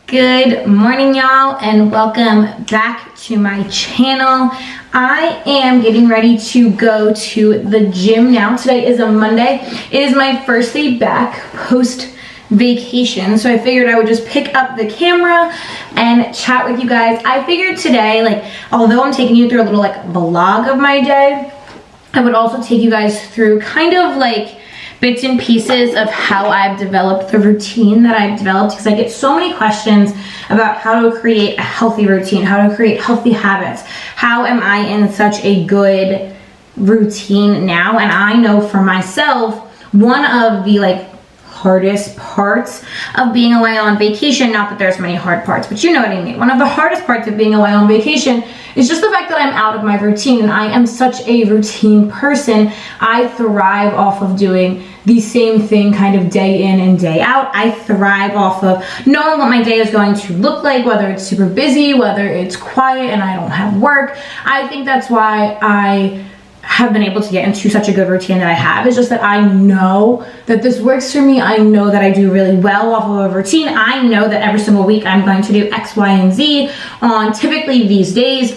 Good morning, y'all, and welcome back to my channel. I am getting ready to go to the gym now. Today is a Monday. It is my first day back post vacation, so I figured I would just pick up the camera and chat with you guys. I figured today, although I'm taking you through a little vlog of my day, I would also take you guys through kind of bits and pieces of how I've developed the routine that I've developed, because I get so many questions about how to create a healthy routine, how to create healthy habits. How am I in such a good routine now? And I know for myself, one of the hardest parts of being away on vacation, not that there's many hard parts, but you know what I mean. One of the hardest parts of being away on vacation is just the fact that I'm out of my routine, and I am such a routine person. I thrive off of doing the same thing kind of day in and day out. I thrive off of knowing what my day is going to look like, whether it's super busy, whether it's quiet and I don't have work. I think that's why I have been able to get into such a good routine that I have. It's just that I know that this works for me. I know that I do really well off of a routine. I know that every single week I'm going to do X, Y, and Z on typically these days,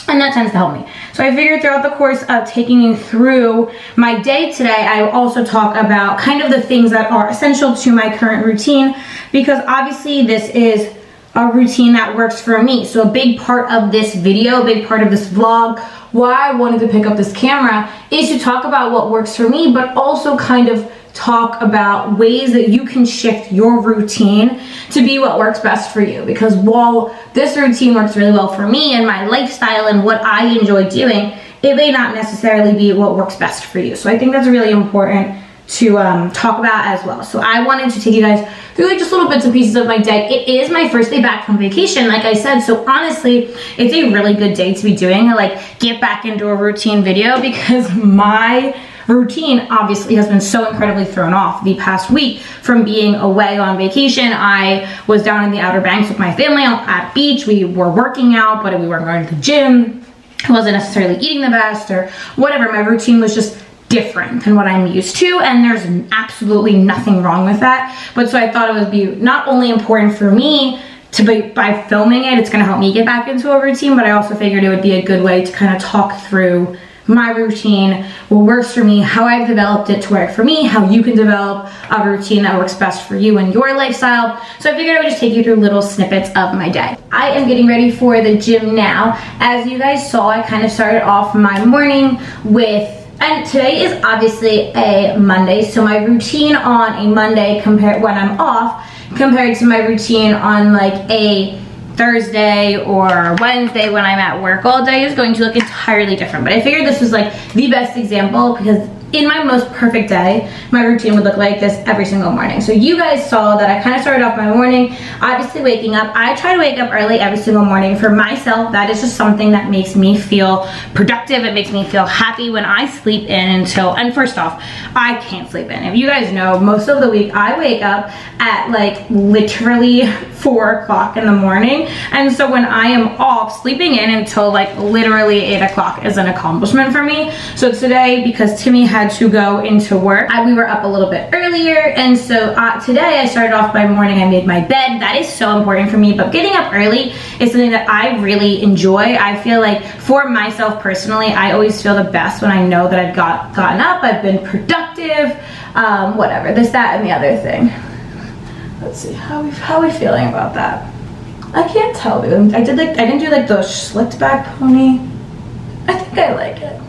and that tends to help me. So I figured throughout the course of taking you through my day today, I will also talk about kind of the things that are essential to my current routine, because obviously this is a routine that works for me. So a big part of this video, a big part of this vlog, why I wanted to pick up this camera, is to talk about what works for me, but also kind of talk about ways that you can shift your routine to be what works best for you. Because while this routine works really well for me and my lifestyle and what I enjoy doing, it may not necessarily be what works best for you. So I think that's really important to talk about as well. So I wanted to take you guys through just little bits and pieces of my day. It is my first day back from vacation, like I said, so honestly, it's a really good day to be doing a get back into a routine video, because my routine obviously has been so incredibly thrown off the past week from being away on vacation. I was down in the Outer Banks with my family at beach. We were working out, but we weren't going to the gym. I wasn't necessarily eating the best or whatever. My routine was just different than what I'm used to, and there's absolutely nothing wrong with that. But so I thought it would be not only important for me to by filming it, it's going to help me get back into a routine, but I also figured it would be a good way to kind of talk through my routine, what works for me, how I've developed it to work for me, how you can develop a routine that works best for you and your lifestyle. So I figured I would just take you through little snippets of my day. I am getting ready for the gym now. As you guys saw, I kind of started off my morning with, and today is obviously a Monday, so my routine on a Monday compared when I'm off compared to my routine on a Thursday or Wednesday when I'm at work all day is going to look entirely different. But I figured this was the best example, because in my most perfect day, my routine would look like this every single morning. So you guys saw that I kind of started off my morning, obviously waking up. I try to wake up early every single morning for myself. That is just something that makes me feel productive. It makes me feel happy when I sleep in and first off, I can't sleep in. If you guys know, most of the week I wake up at literally 4 o'clock in the morning. And so when I am off, sleeping in until literally 8 o'clock is an accomplishment for me. So today, because Timmy had to go into work, we were up a little bit earlier, and so today I started off my morning. I made my bed. That is so important for me, but getting up early is something that I really enjoy. I feel for myself personally, I always feel the best when I know that I've gotten up, I've been productive, whatever, this, that, and the other thing. Let's see, how are we feeling about that? I can't tell, dude. I didn't do the slicked back pony. I think I like it.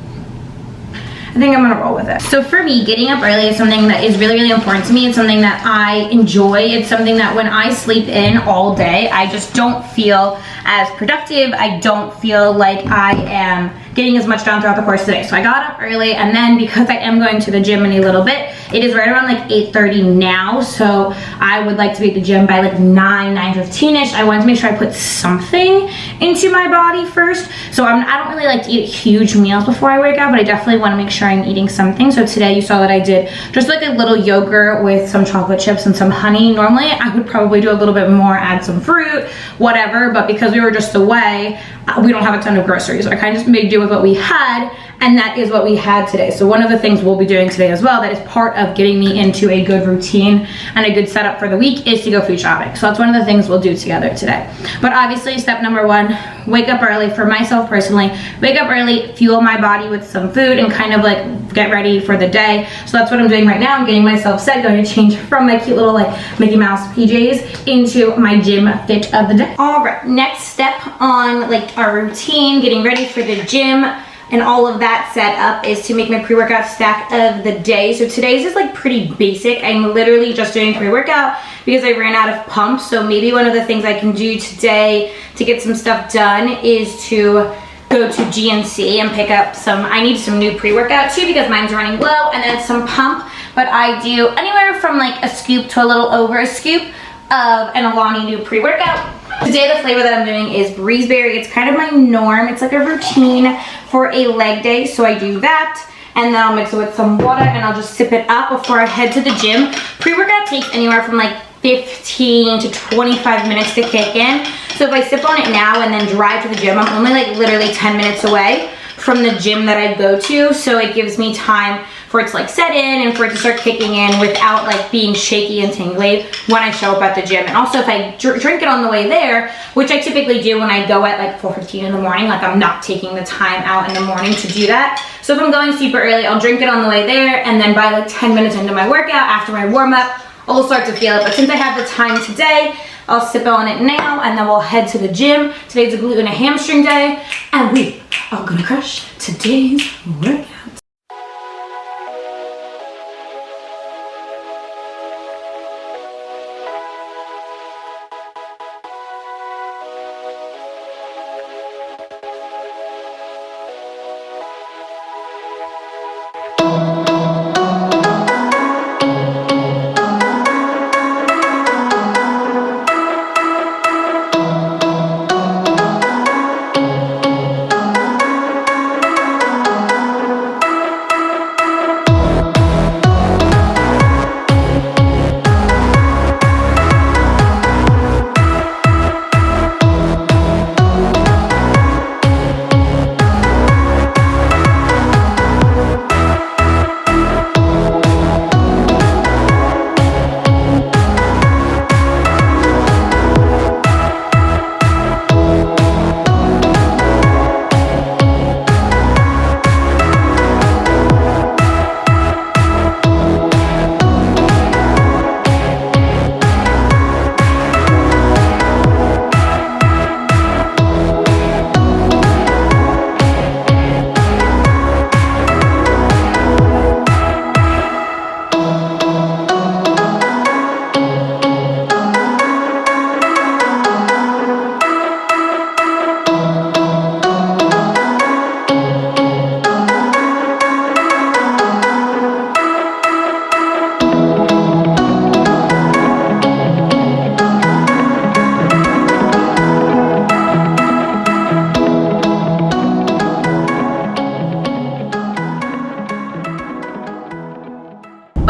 I think I'm gonna roll with it. So for me, getting up early is something that is really, really important to me. It's something that I enjoy. It's something that when I sleep in all day, I just don't feel as productive. I don't feel like I am getting as much done throughout the course of the day. So I got up early, and then because I am going to the gym in a little bit, it is right around like 8:30 now, so I would like to be at the gym by like 9:15ish. I wanted to make sure I put something into my body first. So I don't really like to eat huge meals before I work out, but I definitely want to make sure I'm eating something. So today you saw that I did just like a little yogurt with some chocolate chips and some honey. Normally I would probably do a little bit more, add some fruit, whatever, but because we were just away, we don't have a ton of groceries. So I kind of just made do with what we had, and that is what we had today. So one of the things we'll be doing today as well that is part of getting me into a good routine and a good setup for the week is to go food shopping. So that's one of the things we'll do together today. But obviously step number one, wake up early. For myself personally, wake up early, fuel my body with some food, and kind of like get ready for the day. So that's what I'm doing right now. I'm getting myself set, going to change from my cute little like Mickey Mouse PJs into my gym fit of the day. All right, next step on like our routine, getting ready for the gym and all of that set up, is to make my pre-workout stack of the day. So today's is like pretty basic. I'm literally just doing pre-workout because I ran out of pumps. So maybe one of the things I can do today to get some stuff done is to go to GNC and pick up some, I need some new pre-workout too because mine's running low, and then some pump. But I do anywhere from like a scoop to a little over a scoop of an Alani new pre-workout. Today the flavor that I'm doing is Breezeberry. It's kind of my norm. It's like a routine for a leg day, so I do that, and then I'll mix it with some water and I'll just sip it up before I head to the gym. Pre-workout takes anywhere from like 15 to 25 minutes to kick in. So if I sip on it now and then drive to the gym, I'm only like literally 10 minutes away from the gym that I go to, so it gives me time for it to like set in and for it to start kicking in without like being shaky and tingly when I show up at the gym. And also if I drink it on the way there, which I typically do when I go at like 4:15 in the morning, like I'm not taking the time out in the morning to do that. So if I'm going super early, I'll drink it on the way there, and then by like 10 minutes into my workout, after my warm up, I'll start to feel it. But since I have the time today, I'll sip on it now, and then we'll head to the gym. Today's a glute and a hamstring day, and we are gonna crush today's workout.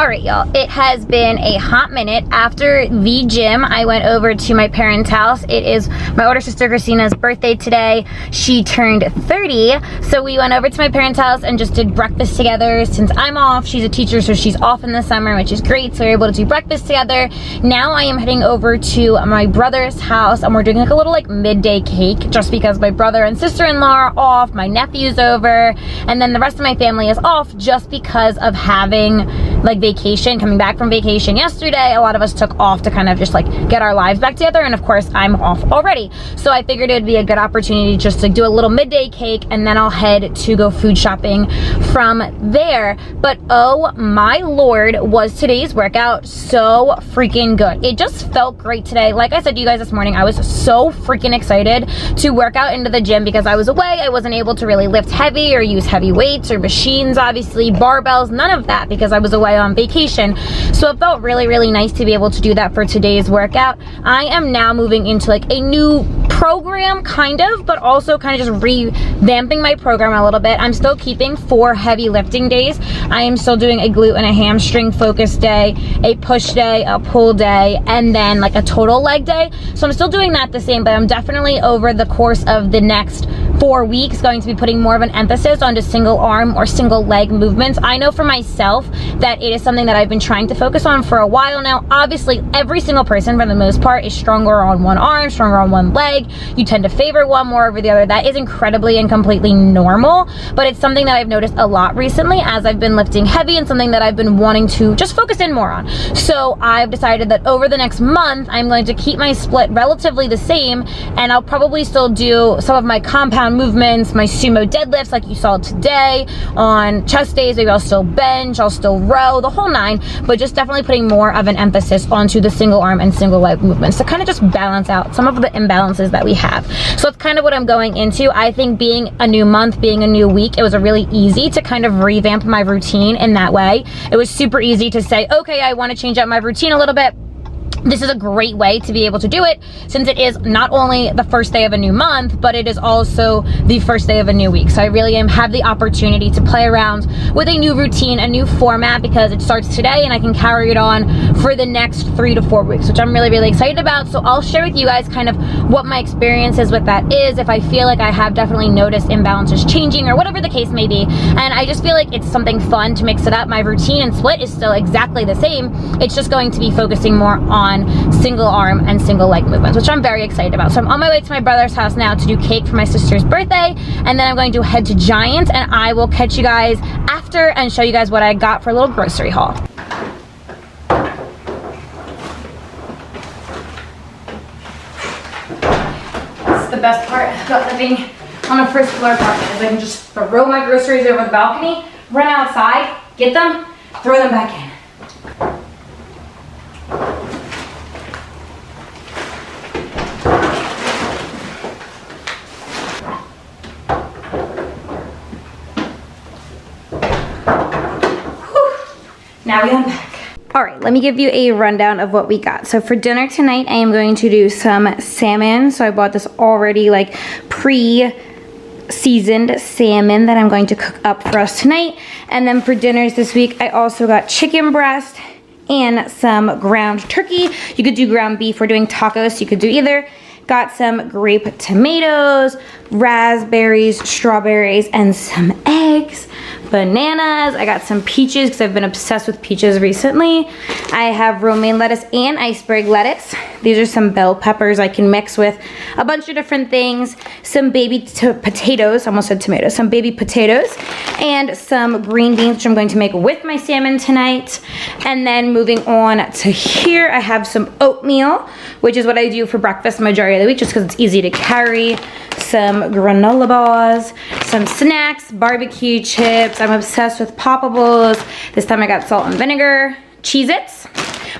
Alright y'all, it has been a hot minute. After the gym, I went over to my parents' house. It is my older sister Christina's birthday today. She turned 30, so we went over to my parents' house and just did breakfast together. Since I'm off, she's a teacher, so she's off in the summer, which is great, so we were able to do breakfast together. Now I am heading over to my brother's house, and we're doing like a little like midday cake, just because my brother and sister-in-law are off, my nephew's over, and then the rest of my family is off just because of having like vacation, coming back from vacation yesterday. A lot of us took off to kind of just like get our lives back together, and of course I'm off already. So I figured it would be a good opportunity just to do a little midday cake, and then I'll head to go food shopping from there. But oh my lord, was today's workout so freaking good. It just felt great today. Like I said to you guys this morning, I was so freaking excited to work out into the gym because I was away. I wasn't able to really lift heavy or use heavy weights or machines, obviously, barbells, none of that because I was away on vacation. So it felt really, really nice to be able to do that for today's workout. I am now moving into like a new program, kind of, but also kind of just revamping my program a little bit. I'm still keeping 4 heavy lifting days. I am still doing a glute and a hamstring focus day, a push day, a pull day, and then like a total leg day. So I'm still doing that the same, but I'm definitely over the course of the next 4 weeks going to be putting more of an emphasis on just single arm or single leg movements. I know for myself that it is something that I've been trying to focus on for a while now. Obviously, every single person for the most part is stronger on one arm, stronger on one leg. You tend to favor one more over the other. That is incredibly and completely normal, but it's something that I've noticed a lot recently as I've been lifting heavy and something that I've been wanting to just focus in more on. So I've decided that over the next month, I'm going to keep my split relatively the same, and I'll probably still do some of my compound movements, my sumo deadlifts like you saw today. On chest days, maybe I'll still bench, I'll still row, the whole 9, but just definitely putting more of an emphasis onto the single arm and single leg movements to kind of just balance out some of the imbalances that we have. So that's kind of what I'm going into. I think being a new month, being a new week, it was a really easy to kind of revamp my routine in that way. It was super easy to say, okay, I want to change up my routine a little bit. This is a great way to be able to do it since it is not only the first day of a new month, but it is also the first day of a new week. So I really have the opportunity to play around with a new routine, a new format, because it starts today and I can carry it on for the next 3 to 4 weeks, which I'm really, really excited about. So I'll share with you guys kind of what my experience is with that is, if I feel like I have definitely noticed imbalances changing or whatever the case may be. And I just feel like it's something fun to mix it up. My routine and split is still exactly the same. It's just going to be focusing more on single arm and single leg movements, which I'm very excited about. So I'm on my way to my brother's house now to do cake for my sister's birthday, and then I'm going to head to Giant, and I will catch you guys after and show you guys what I got for a little grocery haul. This is the best part about living on a first floor apartment, is I can just throw my groceries over the balcony, run outside, get them, throw them back in. Now we unpack. All right, let me give you a rundown of what we got. So for dinner tonight, I am going to do some salmon. So I bought this already like pre-seasoned salmon that I'm going to cook up for us tonight. And then for dinners this week, I also got chicken breast and some ground turkey. You could do ground beef. We're doing tacos, so you could do either. Got some grape tomatoes, raspberries, strawberries, and some eggs, bananas. I got some peaches because I've been obsessed with peaches recently. I have romaine lettuce and iceberg lettuce. These are some bell peppers I can mix with a bunch of different things. Some baby potatoes, almost said tomatoes, some baby potatoes, and some green beans, which I'm going to make with my salmon tonight. And then moving on to here, I have some oatmeal, which is what I do for breakfast the majority of the week, just because it's easy to carry. Some granola bars, some snacks, barbecue chips. I'm obsessed with poppables. This time I got salt and vinegar, Cheez-Its.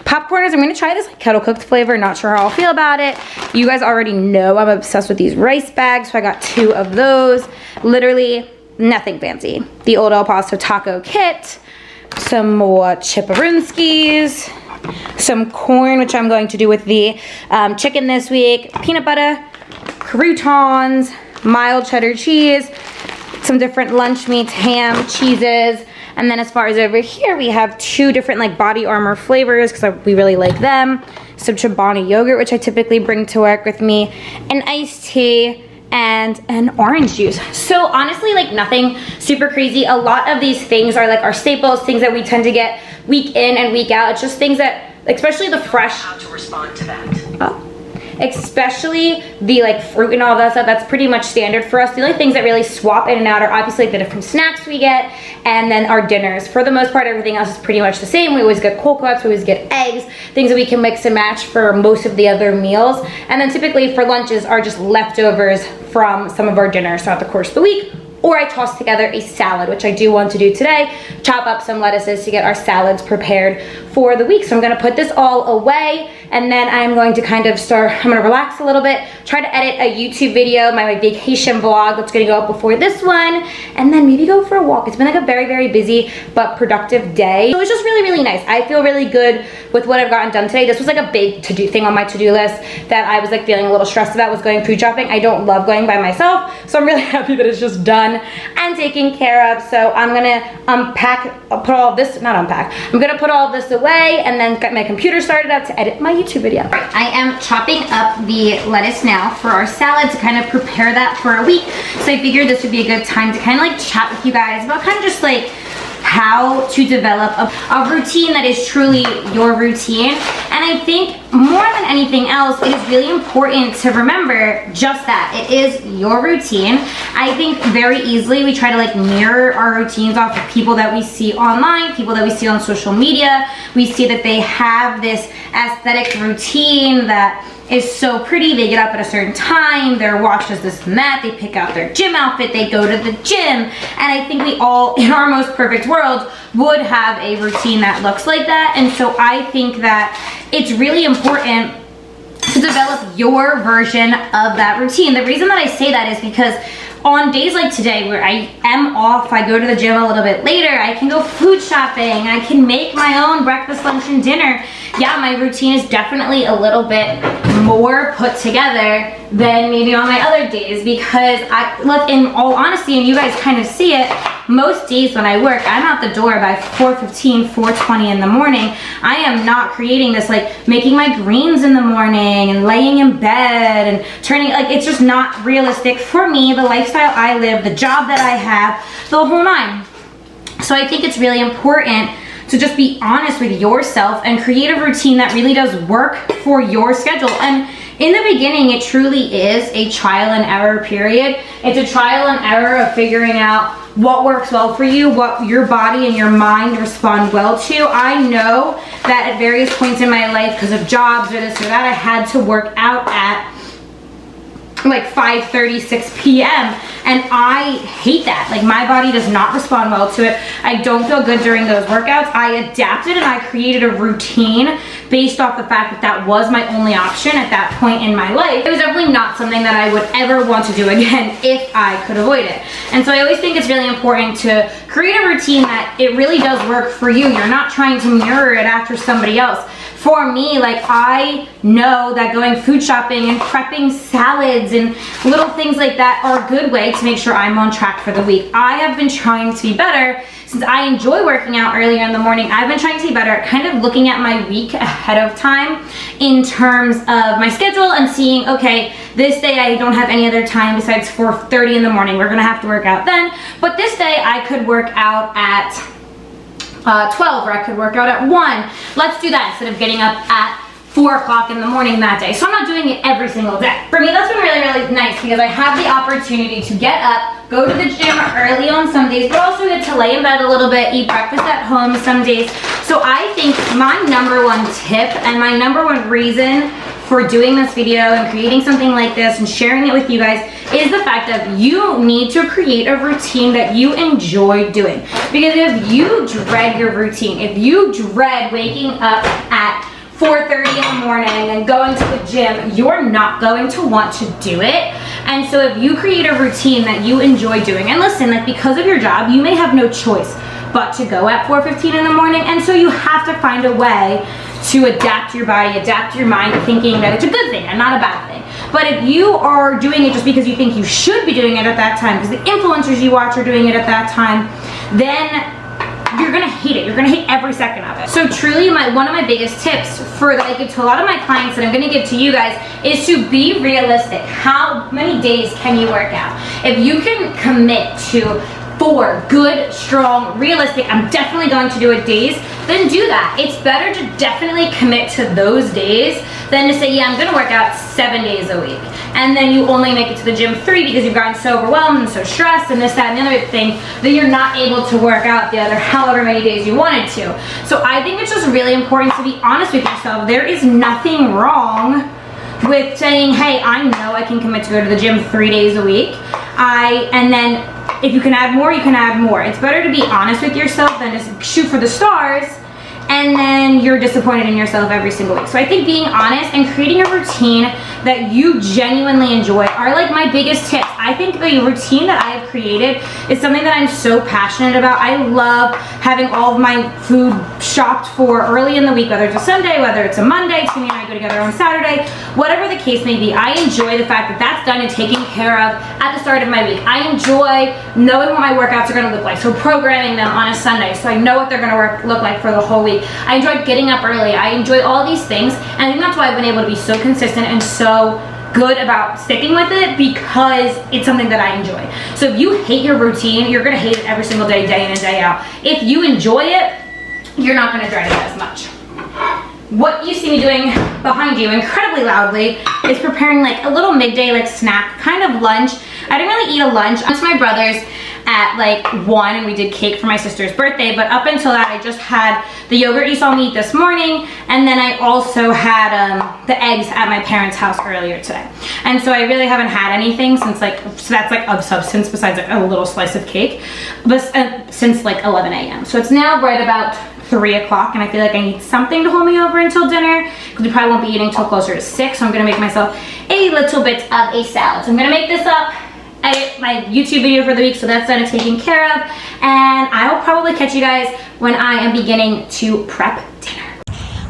Popcorners, I'm gonna try this like kettle cooked flavor, not sure how I'll feel about it. You guys already know I'm obsessed with these rice bags, so I got 2 of those. Literally nothing fancy. The Old El Paso taco kit, some more chipperunskis, some corn, which I'm going to do with the chicken this week, peanut butter, croutons, mild cheddar cheese, some different lunch meats, ham, cheeses, and then as far as over here, we have 2 different like Body Armor flavors because we really like them. Some Chobani yogurt, which I typically bring to work with me, an iced tea, and an orange juice. So honestly, like nothing super crazy. A lot of these things are like our staples, things that we tend to get week in and week out. It's just things that, especially the fresh. How to respond to that? Oh. especially the like fruit and all that stuff. That's pretty much standard for us. The only things that really swap in and out are obviously the different snacks we get and then our dinners. For the most part, everything else is pretty much the same. We always get cold cuts, we always get eggs, things that we can mix and match for most of the other meals. And then typically for lunches are just leftovers from some of our dinners throughout the course of the week. Or I toss together a salad, which I do want to do today. Chop up some lettuces to get our salads prepared for the week. So I'm gonna put this all away, and then I'm going to kind of I'm gonna relax a little bit, try to edit a YouTube video, my vacation vlog that's gonna go up before this one, and then maybe go for a walk. It's been like a very, very busy but productive day. So it was just really, really nice. I feel really good with what I've gotten done today. This was like a big to-do thing on my to-do list that I was like feeling a little stressed about, was going food shopping. I don't love going by myself, so I'm really happy that it's just done and taken care of. So I'm gonna I'm gonna put all this away and then get my computer started up to edit my YouTube video. All right, I am chopping up the lettuce now for our salad to kind of prepare that for a week. So I figured this would be a good time to kind of like chat with you guys about kind of just like how to develop a routine that is truly your routine. And I think more than anything else, it is really important to remember just that. It is your routine. I think very easily we try to like mirror our routines off of people that we see online, people that we see on social media. We see that they have this aesthetic routine that is so pretty. They get up at a certain time, they're washed as this and that, they pick out their gym outfit, they go to the gym. And I think we all, in our most perfect world, would have a routine that looks like that. And so I think that it's really important to develop your version of that routine. The reason that I say that is because on days like today where I am off, I go to the gym a little bit later, I can go food shopping, I can make my own breakfast, lunch, and dinner. Yeah, my routine is definitely a little bit more put together than maybe on my other days, because look, in all honesty, and you guys kind of see it, most days when I work, I'm out the door by 4:15, 4:20 in the morning. I am not creating this, like making my greens in the morning and laying in bed and turning, like it's just not realistic for me, the lifestyle I live, the job that I have, the whole nine. So I think it's really important to just be honest with yourself and create a routine that really does work for your schedule. And in the beginning, it truly is a trial and error period. It's a trial and error of figuring out what works well for you, what your body and your mind respond well to. I know that at various points in my life, because of jobs or this or that, I had to work out at like 5:30, 6 p.m. and I hate that. Like my body does not respond well to it. I don't feel good during those workouts. I adapted and I created a routine based off the fact that that was my only option at that point in my life. It was definitely not something that I would ever want to do again if I could avoid it. And so I always think it's really important to create a routine that it really does work for you. You're not trying to mirror it after somebody else. For me, like I know that going food shopping and prepping salads and little things like that are a good way to make sure I'm on track for the week. I have been trying to be better, since I enjoy working out earlier in the morning. I've been trying to be better at kind of looking at my week ahead of time in terms of my schedule and seeing, okay, this day I don't have any other time besides 4:30 in the morning. We're gonna have to work out then. But this day I could work out at 12, or I could work out at 1. Let's do that instead of getting up at 4 o'clock in the morning that day. So I'm not doing it every single day. For me, that's been really, really nice because I have the opportunity to get up, go to the gym early on some days, but also get to lay in bed a little bit, eat breakfast at home some days. So I think my number one tip and my number one reason for doing this video and creating something like this and sharing it with you guys is the fact that you need to create a routine that you enjoy doing. Because if you dread your routine, if you dread waking up at 4:30 in the morning and going to the gym, you're not going to want to do it. And so if you create a routine that you enjoy doing, and listen, like because of your job, you may have no choice but to go at 4:15 in the morning, and so you have to find a way to adapt your body, adapt your mind, thinking that it's a good thing and not a bad thing. But if you are doing it just because you think you should be doing it at that time, because the influencers you watch are doing it at that time, then you're gonna hate it. You're gonna hate every second of it. So truly, one of my biggest tips that I give to a lot of my clients that I'm gonna give to you guys is to be realistic. How many days can you work out? If you can commit to 4 good, strong, realistic, I'm definitely going to do it days, then do that. It's better to definitely commit to those days than to say, yeah, I'm gonna work out 7 days a week. And then you only make it to the gym 3 because you've gotten so overwhelmed and so stressed and this, that, and the other thing that you're not able to work out the other however many days you wanted to. So I think it's just really important to be honest with yourself. There is nothing wrong with saying, hey, I know I can commit to go to the gym 3 days a week. And then if you can add more, you can add more. It's better to be honest with yourself than just shoot for the stars and then you're disappointed in yourself every single week. So I think being honest and creating a routine that you genuinely enjoy are like my biggest tips. I think the routine that I have created is something that I'm so passionate about. I love having all of my food shopped for early in the week, whether it's a Sunday, whether it's a Monday, Timmy and I go together on Saturday, whatever the case may be. I enjoy the fact that that's done and taken care of at the start of my week. I enjoy knowing what my workouts are gonna look like, so programming them on a Sunday so I know what they're gonna look like for the whole week. I enjoy getting up early. I enjoy all these things, and I think that's why I've been able to be so consistent and so good about sticking with it, because it's something that I enjoy. So if you hate your routine, you're gonna hate it every single day, day in and day out. If you enjoy it, you're not gonna dread it as much. What you see me doing behind you incredibly loudly is preparing like a little midday like snack, kind of lunch. I didn't really eat a lunch. I went to my brother's at like 1 and we did cake for my sister's birthday, but up until that I just had the yogurt you saw me eat this morning, and then I also had the eggs at my parents' house earlier today. And so I really haven't had anything since like, so that's like of substance besides like a little slice of cake, but since like 11 a.m. So it's now right about 3 o'clock and I feel like I need something to hold me over until dinner because we probably won't be eating till closer to 6, so I'm gonna make myself a little bit of a salad. So I'm gonna make this up, edit my YouTube video for the week, so that's done and taken care of, and I will probably catch you guys when I am beginning to prep dinner.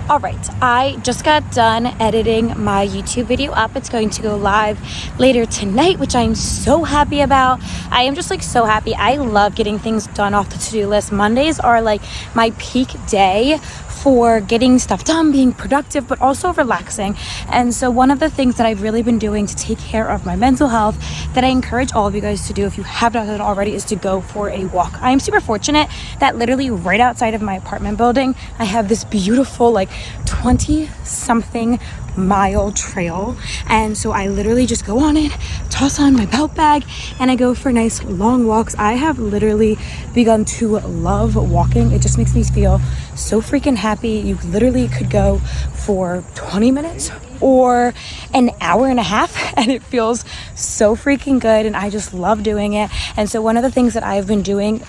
All right, I just got done editing my YouTube video up. It's going to go live later tonight, which I'm so happy about. I am just like so happy. I love getting things done off the to-do list. Mondays are like my peak day for getting stuff done, being productive, but also relaxing. And so one of the things that I've really been doing to take care of my mental health that I encourage all of you guys to do if you have not done it already is to go for a walk. I am super fortunate that literally right outside of my apartment building, I have this beautiful like 20-something mile trail, and so I literally just go on it, toss on my belt bag, and I go for nice long walks. I have literally begun to love walking. It just makes me feel so freaking happy. You literally could go for 20 minutes or an hour and a half and it feels so freaking good, and I just love doing it. And so one of the things that I've been doing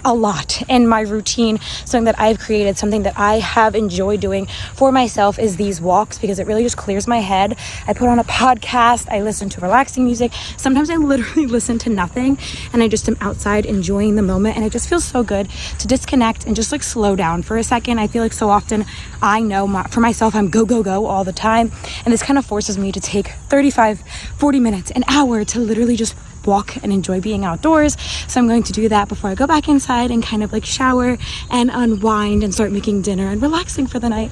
a lot in my routine, something that I've created, something that I have enjoyed doing for myself, is these walks, because it really just clears my head. I put on a podcast, I listen to relaxing music. Sometimes I literally listen to nothing and I just am outside enjoying the moment, and it just feels so good to disconnect and just like slow down for a second. I feel like so often I know for myself I'm go, go, go all the time, and this kind of forces me to take 35, 40 minutes, an hour to literally just walk and enjoy being outdoors. So I'm going to do that before I go back inside and kind of like shower and unwind and start making dinner and relaxing for the night.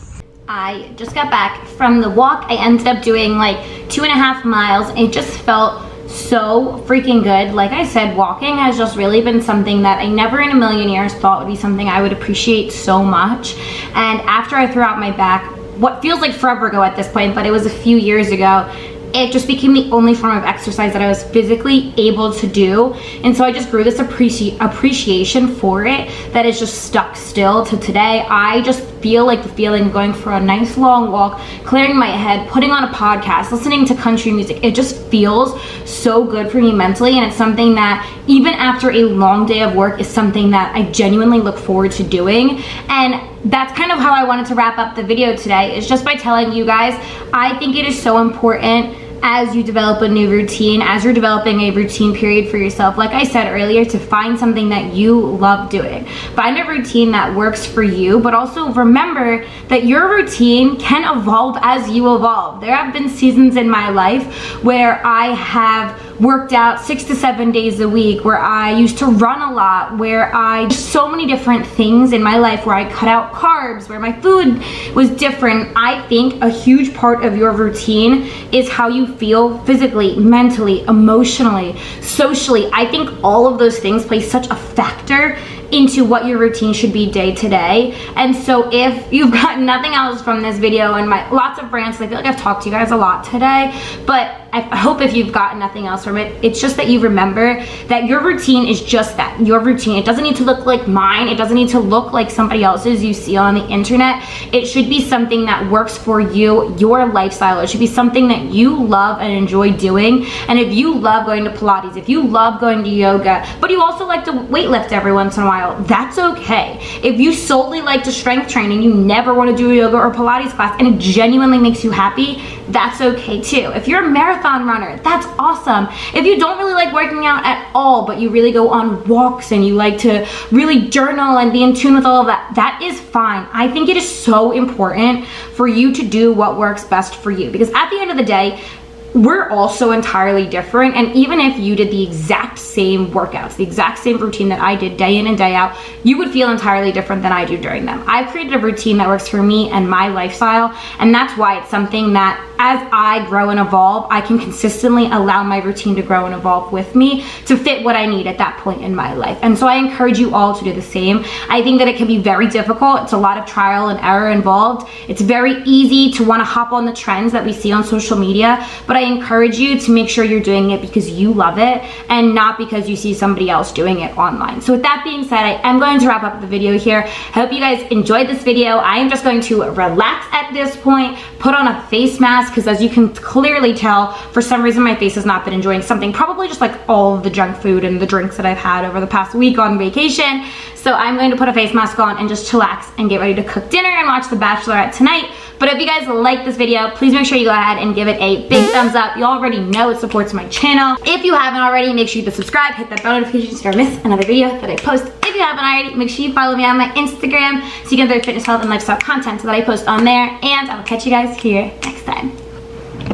I just got back from the walk. I ended up doing like 2.5 miles. It just felt so freaking good. Like I said, walking has just really been something that I never in a million years thought would be something I would appreciate so much. And after I threw out my back, what feels like forever ago at this point, but it was a few years ago, it just became the only form of exercise that I was physically able to do. And so I just grew this appreciation for it that is just stuck still to today. I just feel like the feeling of going for a nice long walk, clearing my head, putting on a podcast, listening to country music. It just feels so good for me mentally. And it's something that even after a long day of work is something that I genuinely look forward to doing. And that's kind of how I wanted to wrap up the video today, is just by telling you guys, I think it is so important as you develop a new routine, as you're developing a routine period for yourself, like I said earlier, to find something that you love doing. Find a routine that works for you, but also remember that your routine can evolve as you evolve. There have been seasons in my life where I have worked out 6 to 7 days a week, where I used to run a lot, where so many different things in my life, where I cut out carbs, where my food was different. I think a huge part of your routine is how you feel physically, mentally, emotionally, socially. I think all of those things play such a factor into what your routine should be day to day. And so if you've got nothing else from this video, and lots of rants, I feel like I've talked to you guys a lot today, but I hope if you've gotten nothing else from it, it's just that you remember that your routine is just that, your routine. It doesn't need to look like mine. It doesn't need to look like somebody else's you see on the internet. It should be something that works for you, your lifestyle. It should be something that you love and enjoy doing. And if you love going to Pilates, if you love going to yoga, but you also like to weightlift every once in a while, that's okay. If you solely like to strength train and you never want to do a yoga or Pilates class and it genuinely makes you happy, that's okay too. If you're a marathon runner, that's awesome. If you don't really like working out at all, but you really go on walks and you like to really journal and be in tune with all of that, that is fine. I think it is so important for you to do what works best for you, because at the end of the day, we're all so entirely different. And even if you did the exact same workouts, the exact same routine that I did day in and day out, you would feel entirely different than I do during them. I've created a routine that works for me and my lifestyle, and that's why it's something that as I grow and evolve, I can consistently allow my routine to grow and evolve with me to fit what I need at that point in my life. And so I encourage you all to do the same. I think that it can be very difficult. It's a lot of trial and error involved. It's very easy to want to hop on the trends that we see on social media, but I encourage you to make sure you're doing it because you love it and not because you see somebody else doing it online. So with that being said, I am going to wrap up the video here. I hope you guys enjoyed this video. I am just going to relax at this point, put on a face mask, because as you can clearly tell, for some reason my face has not been enjoying something, probably just like all of the junk food and the drinks that I've had over the past week on vacation. So I'm going to put a face mask on and just chillax and get ready to cook dinner and watch The Bachelorette tonight. But if you guys like this video, please make sure you go ahead and give it a big thumbs up. You already know it supports my channel. If you haven't already, make sure you subscribe, hit that bell notification so you don't miss another video that I post. If you haven't already, make sure you follow me on my Instagram so you can get other fitness, health, and lifestyle content that I post on there. And I'll catch you guys here next time.